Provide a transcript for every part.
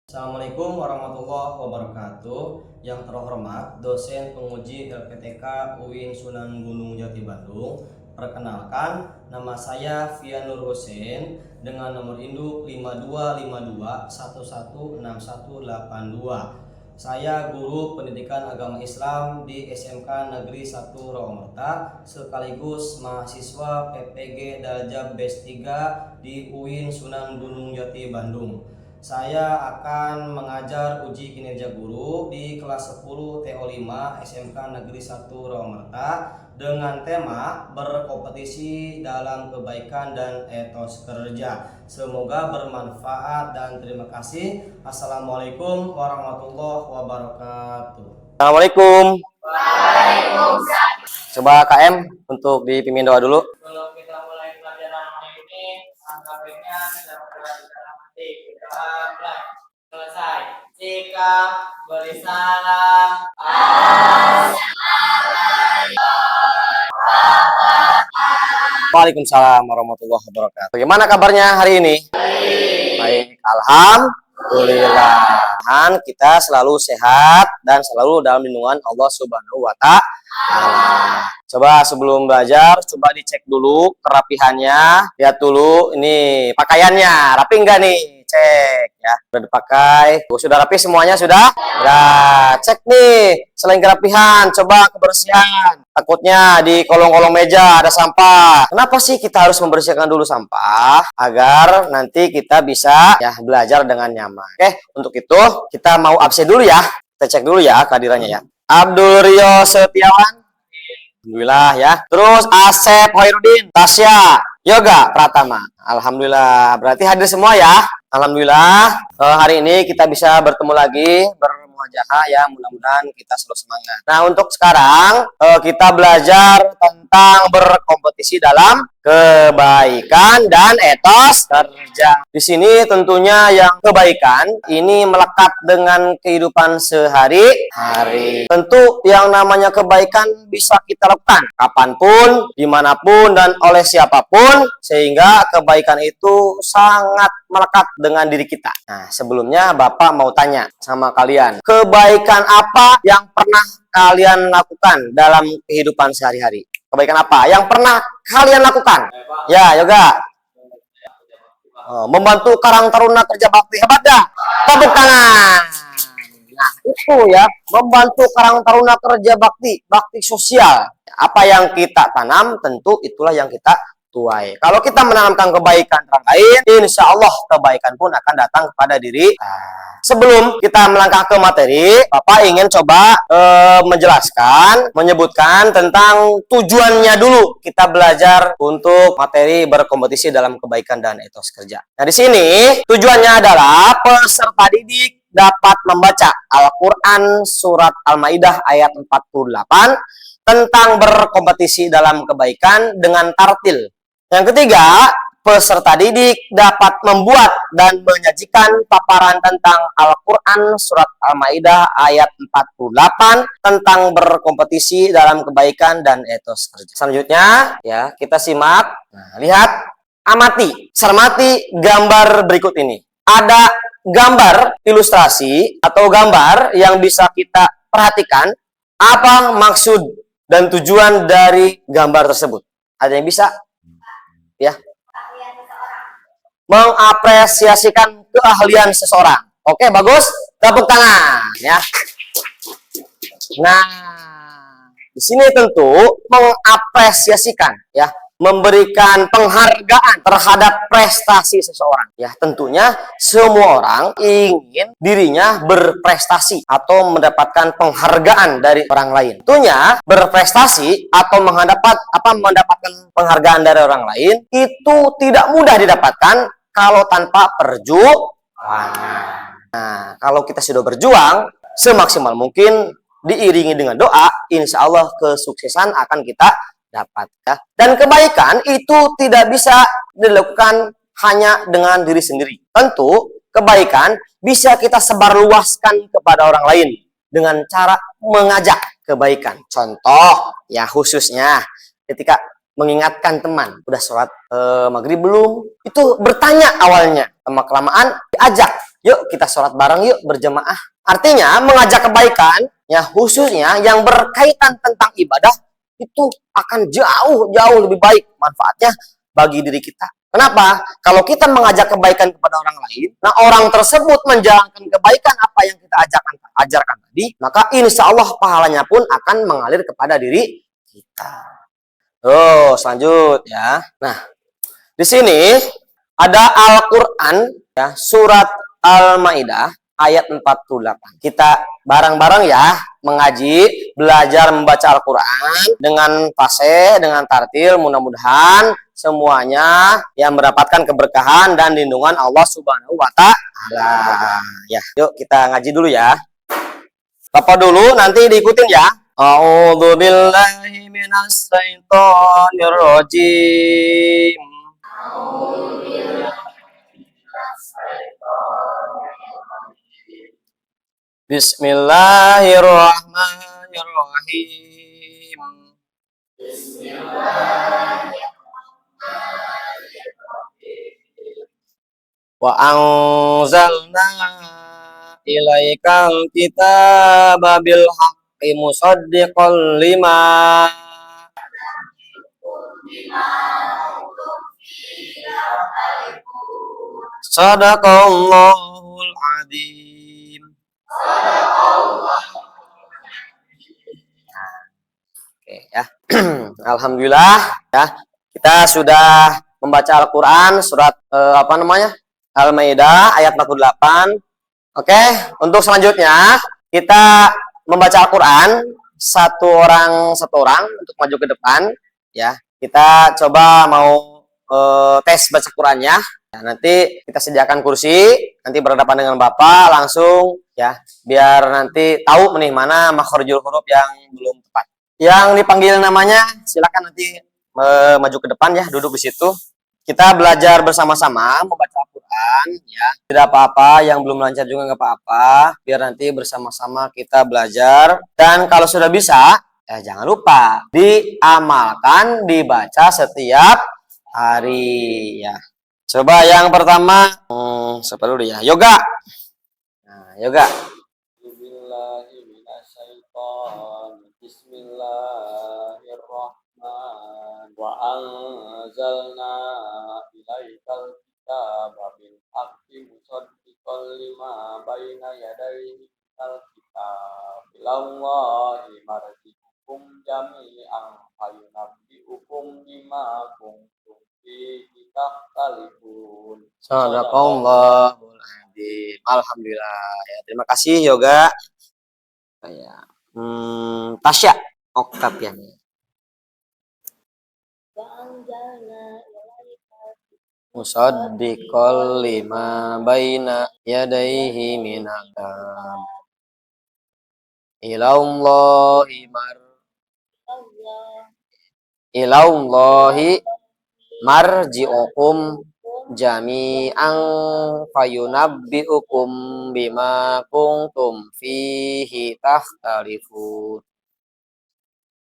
Assalamualaikum warahmatullahi wabarakatuh. Yang terhormat dosen penguji LPTK UIN Sunan Gunung Jati Bandung. Perkenalkan, nama saya Fianur Hussein dengan nomor induk 525211618182. Saya guru pendidikan agama Islam di SMK Negeri 1 Rawamerta sekaligus mahasiswa PPG Darajat B3 di UIN Sunan Gunung Jati Bandung. Saya akan mengajar uji kinerja guru di kelas 10 TO5 SMK Negeri 1 Rawamerta dengan tema berkompetisi dalam kebaikan dan etos kerja. Semoga bermanfaat dan terima kasih. Assalamualaikum warahmatullahi wabarakatuh. Assalamualaikum. Waalaikumsalam. Coba KM untuk dipimpin doa dulu. Sebelum kita mulai pelajaran hari ini, angka baiknya kita memperhatikan dalam hati. Kita mulai. Selesai. Jika bersalah, Waalaikumsalam warahmatullahi wabarakatuh. Bagaimana kabarnya hari ini? Baik, alhamdulillah. Kita selalu sehat dan selalu dalam lindungan Allah Subhanahu wa Ta'ala. Coba sebelum belajar, coba dicek dulu kerapihannya, lihat dulu ini pakaiannya, rapi enggak nih? Cek ya, sudah dipakai. Sudah rapi semuanya sudah? Nah, cek nih selain kerapihan, coba kebersihan. Takutnya di kolong-kolong meja ada sampah. Kenapa sih kita harus membersihkan dulu sampah agar nanti kita bisa ya belajar dengan nyaman. Oke, untuk itu kita mau absen dulu ya. Kita cek dulu ya kehadirannya ya. Abdul Rio Setiawan. Alhamdulillah ya. Terus Asep Hoirudin, Tasya, Yoga Pratama. Alhamdulillah. Berarti hadir semua ya. Alhamdulillah. Hari ini kita bisa bertemu lagi bermuajahah ya. Mudah-mudahan kita selalu semangat. Nah, untuk sekarang kita belajar tentang berkompetisi dalam kebaikan dan etos kerja. Di sini tentunya yang kebaikan ini melekat dengan kehidupan sehari-hari. Tentu yang namanya kebaikan bisa kita lakukan kapanpun, dimanapun, dan oleh siapapun, sehingga kebaikan itu sangat melekat dengan diri kita. Nah, sebelumnya Bapak mau tanya sama kalian, kebaikan apa yang pernah kalian lakukan dalam kehidupan sehari-hari? Kebaikan apa yang pernah kalian lakukan? Ya, Yoga. Membantu Karang Taruna Kerja Bakti. Hebat dah. Tepuk tangan. Nah, itu ya, membantu Karang Taruna Kerja Bakti, bakti sosial. Apa yang kita tanam, tentu itulah yang kita tuai. Kalau kita menanamkan kebaikan orang lain, insya Allah kebaikan pun akan datang kepada diri. Sebelum kita melangkah ke materi, Bapak ingin coba menyebutkan tentang tujuannya dulu kita belajar untuk materi berkompetisi dalam kebaikan dan etos kerja. Nah, di sini tujuannya adalah peserta didik dapat membaca Al-Quran Surat Al-Maidah ayat 48 tentang berkompetisi dalam kebaikan dengan tartil. Yang ketiga, peserta didik dapat membuat dan menyajikan paparan tentang Al-Quran Surat Al-Maidah ayat 48 tentang berkompetisi dalam kebaikan dan etos kerja. Selanjutnya, ya kita simak. Nah, lihat, amati, cermati gambar berikut ini. Ada gambar ilustrasi atau gambar yang bisa kita perhatikan apa maksud dan tujuan dari gambar tersebut. Ada yang bisa? Ya, mengapresiasikan keahlian seseorang. Oke, bagus. Tepuk tangan ya. Nah, di sini tentu mengapresiasikan ya, memberikan penghargaan terhadap prestasi seseorang. Ya, tentunya semua orang ingin dirinya berprestasi atau mendapatkan penghargaan dari orang lain. Tentunya berprestasi atau mendapatkan penghargaan dari orang lain itu tidak mudah didapatkan kalau tanpa perjuangan. Nah, kalau kita sudah berjuang semaksimal mungkin diiringi dengan doa, insya Allah kesuksesan akan kita dapat ya. Dan kebaikan itu tidak bisa dilakukan hanya dengan diri sendiri. Tentu kebaikan bisa kita sebarluaskan kepada orang lain dengan cara mengajak kebaikan. Contoh ya, khususnya ketika mengingatkan teman, udah sholat maghrib belum? Itu bertanya awalnya, lama kelamaan diajak Yuk kita sholat bareng yuk berjamaah. Artinya mengajak kebaikan, ya khususnya yang berkaitan tentang ibadah itu akan jauh lebih baik manfaatnya bagi diri kita. Kenapa? Kalau kita mengajak kebaikan kepada orang lain, nah orang tersebut menjalankan kebaikan apa yang kita ajarkan tadi, maka insya Allah pahalanya pun akan mengalir kepada diri kita. Selanjut ya. Nah, di sini ada Al-Qur'an ya, surat Al-Maidah ayat 48. Kita bareng-bareng ya mengaji, belajar membaca Al-Qur'an dengan fasih, dengan tartil, mudah-mudahan semuanya yang mendapatkan keberkahan dan lindungan Allah Subhanahu wa taala. Ya, yuk kita ngaji dulu ya. Bapak dulu nanti diikutin ya. A'udzu billahi minas syaitonir rajim. Bismillahirrahmanirrahim. Wa anzalna ilaikal kitaba bil haqqi musaddiqan lima Sadaqallahul adzim. Oke ya. Alhamdulillah ya. Kita sudah membaca Al-Qur'an surat Al-Maidah ayat 48. Oke, untuk selanjutnya kita membaca Al-Qur'an satu orang untuk maju ke depan ya. Kita coba mau tes baca Qur'annya. Ya, nanti kita sediakan kursi, nanti berhadapan dengan Bapak langsung ya, biar nanti tahu nih mana makharijul huruf yang belum tepat. Yang dipanggil namanya silakan nanti maju ke depan ya, duduk di situ. Kita belajar bersama-sama membaca Al-Qur'an ya. Tidak apa-apa, yang belum lancar juga nggak apa-apa, biar nanti bersama-sama kita belajar. Dan kalau sudah bisa, ya jangan lupa diamalkan, dibaca setiap hari ya. Coba yang pertama, siapa dulu ya? Yoga. Nah, Yoga. Bismillahirrahmanirrahim. Wa anzalna ilaikal kitaba bil haqqi musaddiqan lima baina yadayhi minal kitab. Ilallahi marji'ukum jami'an fayunabbi'ukum bima kuntum Sadaqallahul adzim. Alhamdulillah ya. Terima kasih Yoga. Ya. Tasya Oktavian. Musaddiqal lima baina yadayhi minal kitab. Ilallahi marji'ukum jami'an fayunabbi'ukum bima kuntum fihi takhtalifun.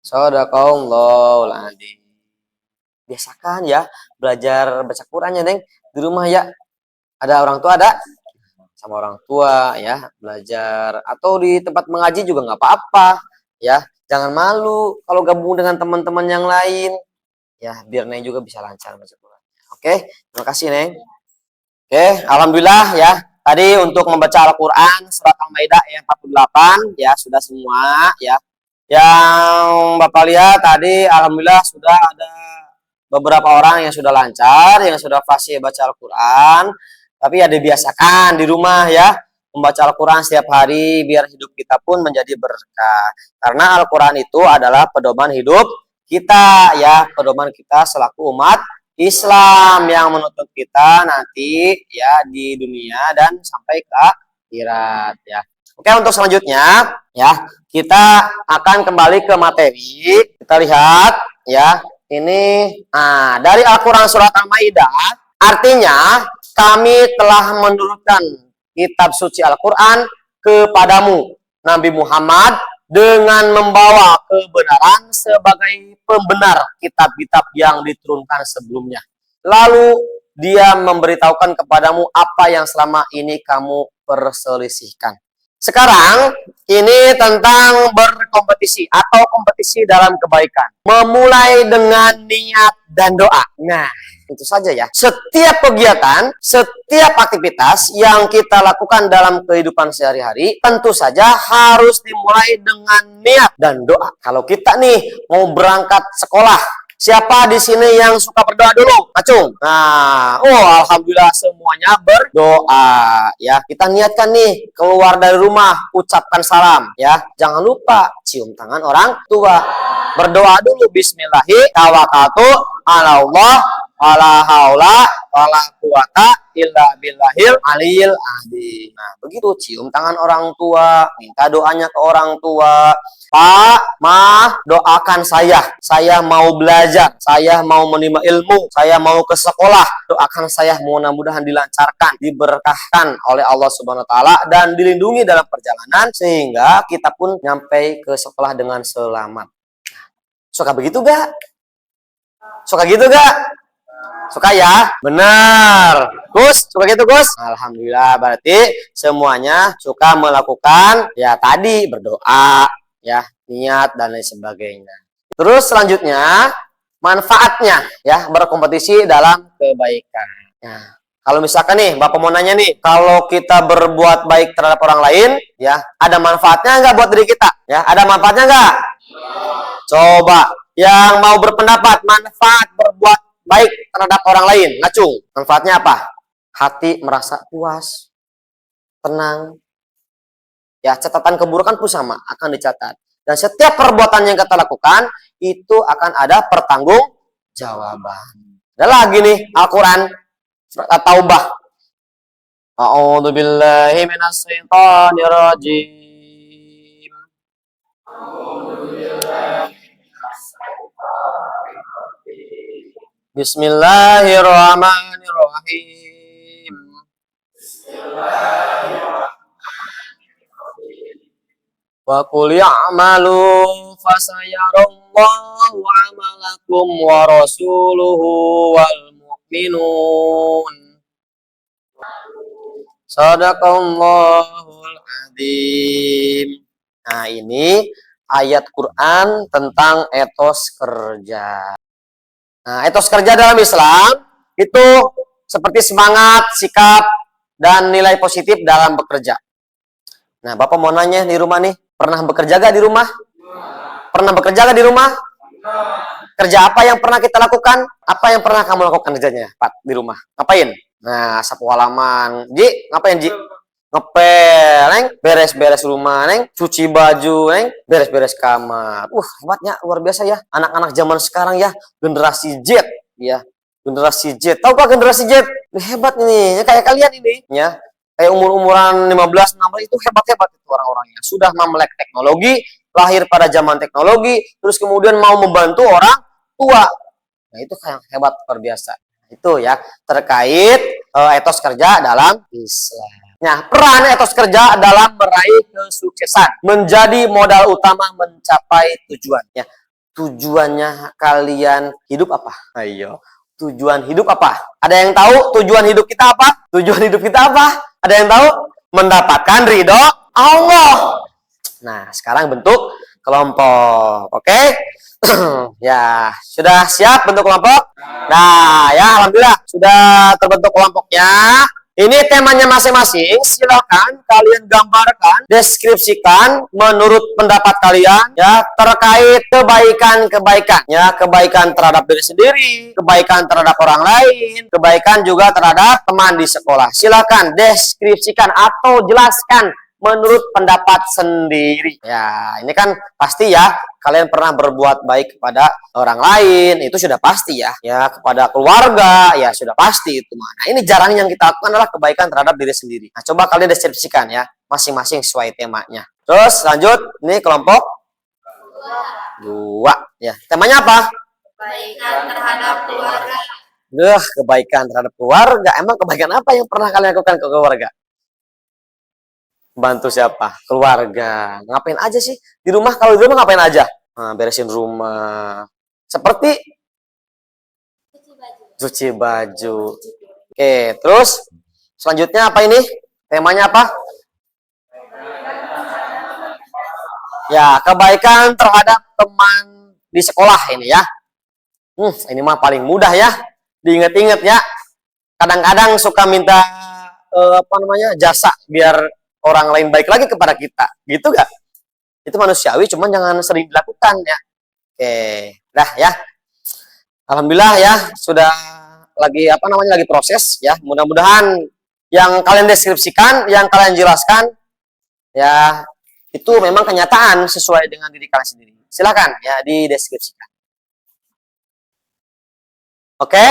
Shadaqallahul adzim. Biasakan ya belajar baca Qur'annya, Neng, di rumah ya. Ada orang tua, ada sama orang tua ya, belajar atau di tempat mengaji juga nggak apa-apa ya. Jangan malu kalau gabung dengan teman-teman yang lain. Ya, biar Neng juga bisa lancar baca Quran. Oke, terima kasih Neng. Oke, alhamdulillah ya. Tadi untuk membaca Al-Qur'an surat Al-Maidah ayat 48 ya sudah semua ya. Yang Bapak lihat tadi alhamdulillah sudah ada beberapa orang yang sudah lancar, yang sudah fasih baca Al-Qur'an. Tapi ya dibiasakan di rumah ya membaca Al-Qur'an setiap hari biar hidup kita pun menjadi berkah. Karena Al-Qur'an itu adalah pedoman hidup kita ya, pedoman kita selaku umat Islam yang menuntut kita nanti ya di dunia dan sampai ke akhirat ya. Oke, untuk selanjutnya ya kita akan kembali ke materi. Kita lihat ya ini dari Al-Qur'an surat Al-Maidah, artinya kami telah menurunkan kitab suci Al-Qur'an kepadamu Nabi Muhammad dengan membawa kebenaran sebagai pembenar kitab-kitab yang diturunkan sebelumnya. Lalu dia memberitahukan kepadamu apa yang selama ini kamu perselisihkan. Sekarang ini tentang berkompetisi atau kompetisi dalam kebaikan. Memulai dengan niat dan doa. Nah, itu saja ya. Setiap kegiatan, setiap aktivitas yang kita lakukan dalam kehidupan sehari-hari, tentu saja harus dimulai dengan niat dan doa. Kalau kita nih mau berangkat sekolah, siapa di sini yang suka berdoa dulu? Acung. Nah, alhamdulillah semuanya berdoa ya. Kita niatkan nih keluar dari rumah, ucapkan salam ya. Jangan lupa cium tangan orang tua. Berdoa dulu bismillahi tawakkaltu 'ala Allah wala haula wala quwata illa billahil aliyil azim. Nah, begitu cium tangan orang tua, minta doanya ke orang tua. Pak, Ma, doakan saya. Saya mau belajar, saya mau menerima ilmu, saya mau ke sekolah. Doakan saya mudah-mudahan dilancarkan, diberkahkan oleh Allah Subhanahu wa taala dan dilindungi dalam perjalanan sehingga kita pun nyampe ke sekolah dengan selamat. Suka begitu gak? Suka gitu gak? Suka ya? Benar. Gus, suka gitu Gus? Alhamdulillah, berarti semuanya suka melakukan ya tadi berdoa, ya, niat dan lain sebagainya. Terus selanjutnya manfaatnya ya berkompetisi dalam kebaikan. Nah, kalau misalkan nih Bapak mau nanya nih, kalau kita berbuat baik terhadap orang lain, ya, ada manfaatnya nggak buat diri kita? Ya, ada manfaatnya nggak? Coba yang mau berpendapat manfaat berbuat baik terhadap orang lain, ngacung. Manfaatnya apa? Hati merasa puas, tenang. Ya, catatan keburukan pun sama, akan dicatat. Dan setiap perbuatan yang kita lakukan, itu akan ada pertanggungjawaban. Ada lagi nih, Al-Quran, surat At-Taubah. A'udzu billahi minasyaitonir rajim. Bismillahirrahmanirrahim. Wa qul ya'malu fasayarallahu 'amalakum wa rasuluhu wal mu'minun. Shadaqallahul adzim. Nah, ini ayat Quran tentang etos kerja. Nah, etos kerja dalam Islam itu seperti semangat, sikap, dan nilai positif dalam bekerja. Nah, Bapak mau nanya di rumah nih, pernah bekerja gak di rumah? Pernah bekerja gak di rumah? Kerja apa yang pernah kita lakukan? Apa yang pernah kamu lakukan kerjanya, Pak, di rumah? Ngapain? Nah, sapu halaman. Ji, ngapain, Ji? Ngepel, Neng, beres-beres rumah, Neng, cuci baju, Neng, beres-beres kamar. Hebatnya, luar biasa ya. Anak-anak zaman sekarang ya, generasi Z, ya. Generasi Z. Tahu Pak generasi Z? Hebat ini, kayak kalian ini, ya. Kayak umur-umuran 15, 16 itu hebat-hebat itu orang-orangnya. Sudah memelek teknologi, lahir pada zaman teknologi, terus kemudian mau membantu orang tua. Nah, itu kayak hebat, luar biasa. Itu ya, terkait etos kerja dalam Islam. Nah, peran etos kerja dalam meraih kesuksesan, menjadi modal utama mencapai tujuan. Ya, tujuannya kalian hidup apa? Ayo, tujuan hidup apa? Ada yang tahu tujuan hidup kita apa? Tujuan hidup kita apa? Ada yang tahu? Mendapatkan ridho Allah. Nah, sekarang bentuk kelompok, oke? Ya, sudah siap bentuk kelompok? Nah, ya, alhamdulillah sudah terbentuk kelompoknya. Ini temanya masing-masing, silakan kalian gambarkan, deskripsikan menurut pendapat kalian ya terkait kebaikan-kebaikan ya, kebaikan terhadap diri sendiri, kebaikan terhadap orang lain, kebaikan juga terhadap teman di sekolah. Silakan deskripsikan atau jelaskan menurut pendapat sendiri. Ya, ini kan pasti ya kalian pernah berbuat baik kepada orang lain, itu sudah pasti ya. Ya, kepada keluarga, ya sudah pasti itu. Nah, ini jarang yang kita lakukan adalah kebaikan terhadap diri sendiri. Nah, coba kalian deskripsikan ya, masing-masing sesuai temanya. Terus lanjut, ini kelompok 2. Ya, temanya apa? Kebaikan terhadap keluarga. Kebaikan terhadap keluarga. Emang kebaikan apa yang pernah kalian lakukan ke keluarga? Bantu siapa? Keluarga. Ngapain aja sih? Di rumah, kalau di rumah ngapain aja? Nah, beresin rumah. Seperti Cuci baju. cuci baju. Oke, terus selanjutnya apa ini? Temanya apa? Ya, kebaikan terhadap teman di sekolah ini ya. Ini mah paling mudah ya. Diingat-ingat ya. Kadang-kadang suka minta jasa biar orang lain baik lagi kepada kita. Gitu gak? Itu manusiawi, cuman jangan sering dilakukan ya. Oke, dah ya. Alhamdulillah ya, sudah lagi proses ya. Mudah-mudahan yang kalian deskripsikan, yang kalian jelaskan ya, itu memang kenyataan sesuai dengan diri kalian sendiri. Silakan ya dideskripsikan. Oke?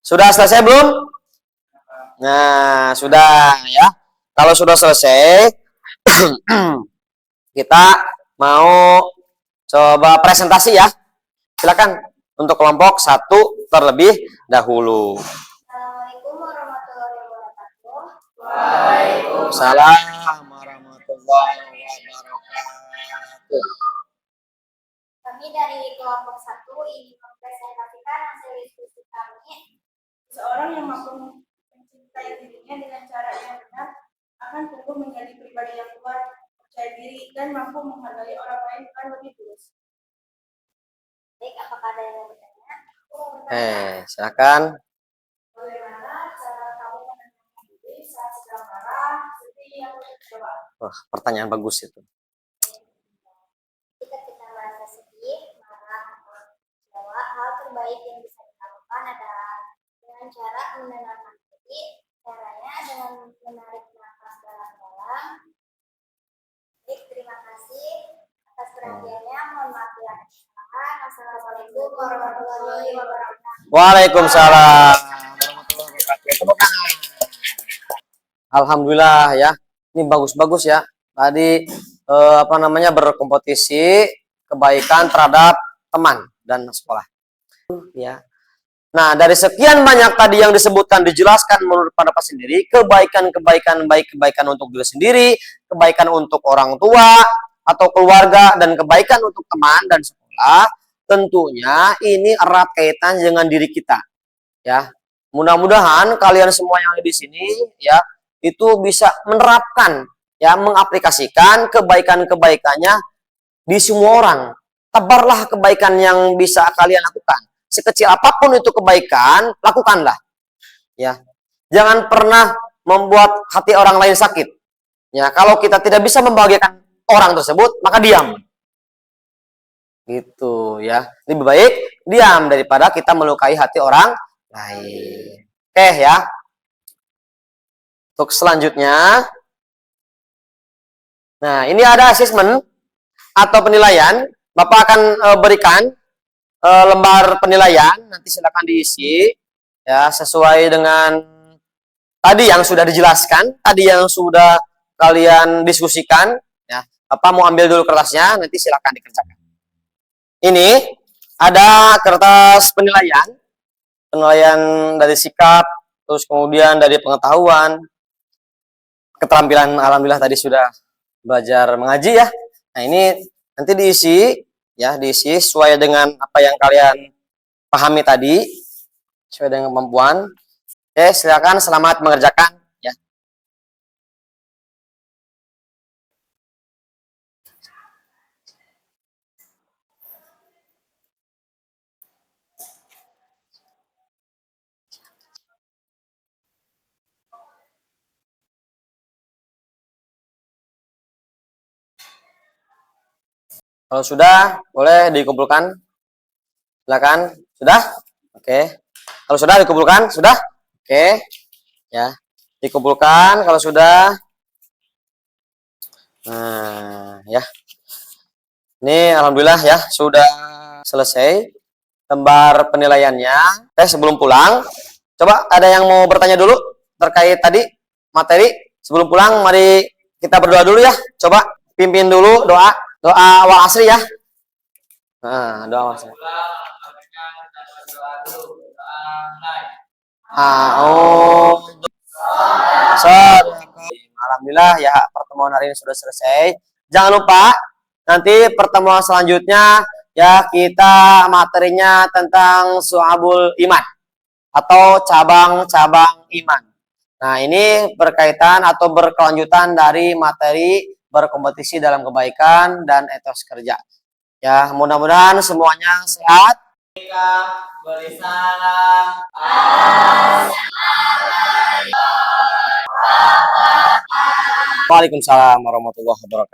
Sudah selesai belum? Nah, sudah ya. Kalau sudah selesai, kita mau coba presentasi ya. Silakan untuk kelompok 1 terlebih dahulu. Assalamualaikum warahmatullahi wabarakatuh. Waalaikumsalam warahmatullahi wabarakatuh. Kami dari kelompok 1 ingin mempresentasikan hasil diskusi kami. Seseorang yang mampu mencintai dirinya dengan cara yang benar akan tumbuh menjadi pribadi yang kuat, percaya diri, dan mampu menghargai orang lain dengan lebih tulus. Baik, apakah ada yang mau bertanya? Silakan. Bagaimana cara kamu menenangkan diri saat sedang marah, sedih, atau kecewa? Wah, pertanyaan bagus itu. Jika kita merasa sedih, marah, atau kecewa, hal terbaik yang bisa dilakukan adalah dengan cara menenangkan diri. Caranya dengan menarik nafas dalam-dalam. Baik, terima kasih atas perhatiannya. Mohon maaf bila ada kesalahan. Assalamualaikum warahmatullahi wabarakatuh. Waalaikumsalam warahmatullahi wabarakatuh. Alhamdulillah ya. Ini bagus-bagus ya. Tadi berkompetisi kebaikan terhadap teman dan sekolah. Ya. Nah, dari sekian banyak tadi yang disebutkan, dijelaskan menurut pendapat sendiri, kebaikan-kebaikan baik kebaikan untuk diri sendiri, kebaikan untuk orang tua atau keluarga, dan kebaikan untuk teman dan sekolah, tentunya ini erat kaitan dengan diri kita. Ya. Mudah-mudahan kalian semua yang ada di sini ya, itu bisa menerapkan ya, mengaplikasikan kebaikan-kebaikannya di semua orang. Tebarlah kebaikan yang bisa kalian lakukan. Sekecil apapun itu kebaikan, lakukanlah. Ya. Jangan pernah membuat hati orang lain sakit. Ya, kalau kita tidak bisa membahagiakan orang tersebut, maka diam. Gitu ya. Lebih baik diam daripada kita melukai hati orang lain. Oke ya. Untuk selanjutnya, nah ini ada asesmen atau penilaian. Bapak akan berikan lembar penilaian, nanti silakan diisi ya sesuai dengan tadi yang sudah dijelaskan, tadi yang sudah kalian diskusikan ya. Bapak mau ambil dulu kertasnya, nanti silakan dikerjakan. Ini ada kertas penilaian dari sikap, terus kemudian dari pengetahuan, keterampilan. Alhamdulillah tadi sudah belajar mengaji ya. Nah, ini nanti diisi ya, diisi sesuai dengan apa yang kalian pahami tadi, sesuai dengan kemampuan. Oke, silakan, selamat mengerjakan ya. Kalau sudah, boleh dikumpulkan. Silakan. Sudah? Oke. Kalau sudah dikumpulkan, sudah? Oke. Ya. Dikumpulkan kalau sudah. Nah, ya. Ini alhamdulillah ya, sudah selesai lembar penilaiannya. Sebelum pulang, coba ada yang mau bertanya dulu terkait tadi materi. Sebelum pulang, mari kita berdoa dulu ya. Coba pimpin dulu doa wal asri ya. Nah, doa wal asri. Alhamdulillah ya, pertemuan hari ini sudah selesai. Jangan lupa nanti pertemuan selanjutnya ya, kita materinya tentang Syu'abul Iman. atau cabang-cabang iman. Nah, ini berkaitan atau berkelanjutan dari materi berkompetisi dalam kebaikan dan etos kerja. Ya, mudah-mudahan semuanya sehat. Beri salam. Waalaikumsalam warahmatullahi wabarakatuh.